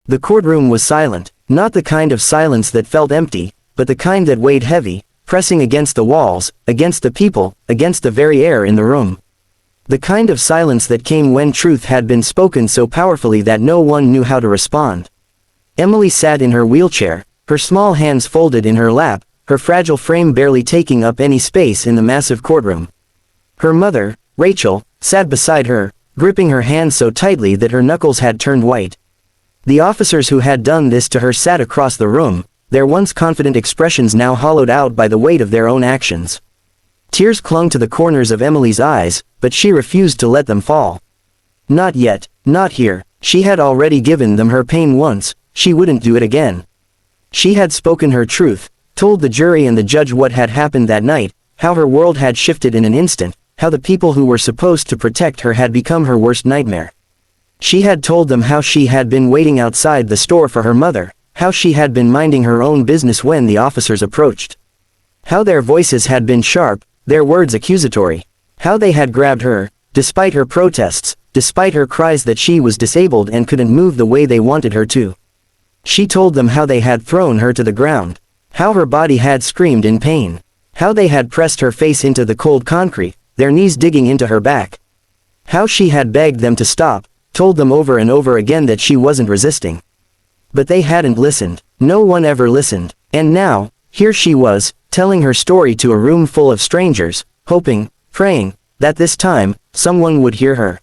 The courtroom was silent, not the kind of silence that felt empty, but the kind that weighed heavy, pressing against the walls, against the people, against the very air in the room. The kind of silence that came when truth had been spoken so powerfully that no one knew how to respond. Emily sat in her wheelchair, her small hands folded in her lap, her fragile frame barely taking up any space in the massive courtroom. Her mother, Rachel, sat beside her, gripping her hand so tightly that her knuckles had turned white. The officers who had done this to her sat across the room, their once confident expressions now hollowed out by the weight of their own actions. Tears clung to the corners of Emily's eyes, but she refused to let them fall. Not yet, not here. She had already given them her pain once, she wouldn't do it again. She had spoken her truth, told the jury and the judge what had happened that night, how her world had shifted in an instant, how the people who were supposed to protect her had become her worst nightmare. She had told them how she had been waiting outside the store for her mother, how she had been minding her own business when the officers approached. How their voices had been sharp, their words accusatory. How they had grabbed her, despite her protests, despite her cries that she was disabled and couldn't move the way they wanted her to. She told them how they had thrown her to the ground, how her body had screamed in pain, how they had pressed her face into the cold concrete, their knees digging into her back. How she had begged them to stop, told them over and over again that she wasn't resisting. But they hadn't listened, no one ever listened, and now, here she was, telling her story to a room full of strangers, hoping, praying, that this time, someone would hear her.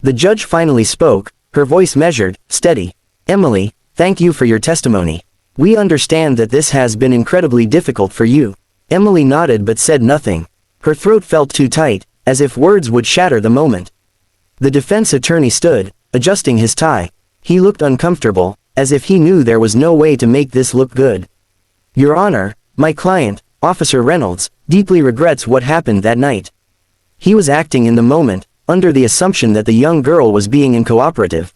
The judge finally spoke, her voice measured, steady. "Emily, thank you for your testimony. We understand that this has been incredibly difficult for you." Emily nodded but said nothing. Her throat felt too tight, as if words would shatter the moment. The defense attorney stood, adjusting his tie. He looked uncomfortable, as if he knew there was no way to make this look good. "Your Honor, my client, Officer Reynolds, deeply regrets what happened that night. He was acting in the moment, under the assumption that the young girl was being uncooperative.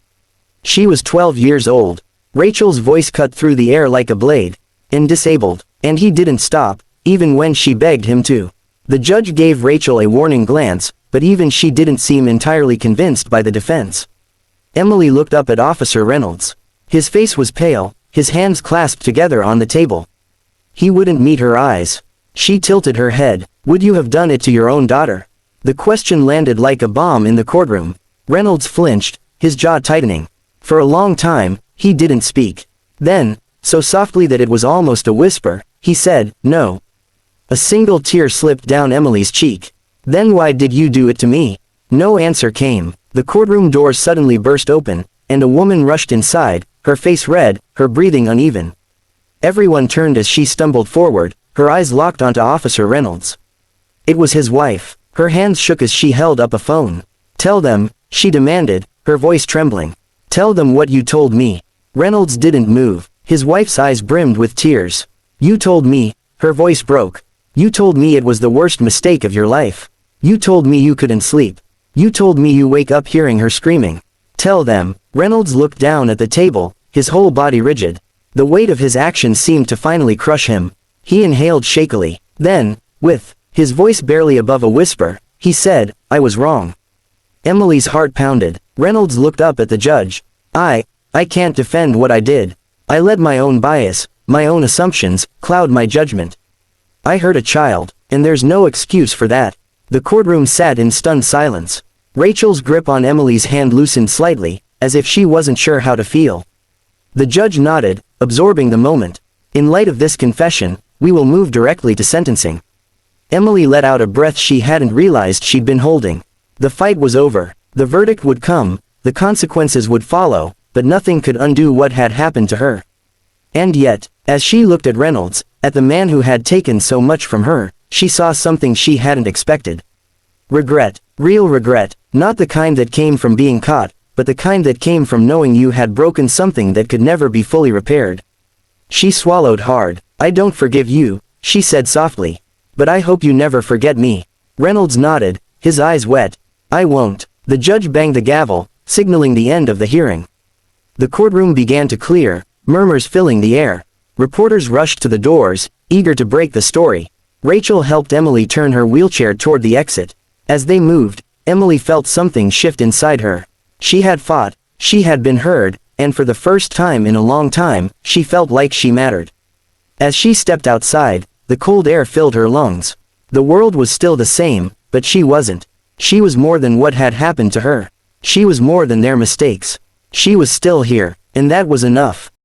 She was 12 years old." Rachel's voice cut through the air like a blade. "And disabled. And he didn't stop, even when she begged him to." The judge gave Rachel a warning glance, but even she didn't seem entirely convinced by the defense. Emily looked up at Officer Reynolds. His face was pale, his hands clasped together on the table. He wouldn't meet her eyes. She tilted her head. "Would you have done it to your own daughter?" The question landed like a bomb in the courtroom. Reynolds flinched, his jaw tightening. For a long time, he didn't speak. Then, so softly that it was almost a whisper, he said, "No." A single tear slipped down Emily's cheek. "Then why did you do it to me?" No answer came. The courtroom doors suddenly burst open, and a woman rushed inside, her face red, her breathing uneven. Everyone turned as she stumbled forward, her eyes locked onto Officer Reynolds. It was his wife. Her hands shook as she held up a phone. "Tell them," she demanded, her voice trembling. "Tell them what you told me." Reynolds didn't move. His wife's eyes brimmed with tears. "You told me," her voice broke. "You told me it was the worst mistake of your life. You told me you couldn't sleep. You told me you wake up hearing her screaming. Tell them." Reynolds looked down at the table, his whole body rigid. The weight of his actions seemed to finally crush him. He inhaled shakily. Then, with his voice barely above a whisper, he said, "I was wrong." Emily's heart pounded. Reynolds looked up at the judge. I can't defend what I did. I let my own bias, my own assumptions, cloud my judgment. I hurt a child, and there's no excuse for that." The courtroom sat in stunned silence. Rachel's grip on Emily's hand loosened slightly, as if she wasn't sure how to feel. The judge nodded, absorbing the moment. "In light of this confession, we will move directly to sentencing." Emily let out a breath she hadn't realized she'd been holding. The fight was over. The verdict would come, the consequences would follow, but nothing could undo what had happened to her. And yet, as she looked at Reynolds, at the man who had taken so much from her, she saw something she hadn't expected. Regret. Real regret, not the kind that came from being caught, but the kind that came from knowing you had broken something that could never be fully repaired. She swallowed hard. "I don't forgive you," she said softly. "But I hope you never forget me." Reynolds nodded, his eyes wet. "I won't." The judge banged the gavel, signaling the end of the hearing. The courtroom began to clear, murmurs filling the air. Reporters rushed to the doors, eager to break the story. Rachel helped Emily turn her wheelchair toward the exit. As they moved, Emily felt something shift inside her. She had fought, she had been heard, and for the first time in a long time, she felt like she mattered. As she stepped outside, the cold air filled her lungs. The world was still the same, but she wasn't. She was more than what had happened to her. She was more than their mistakes. She was still here, and that was enough.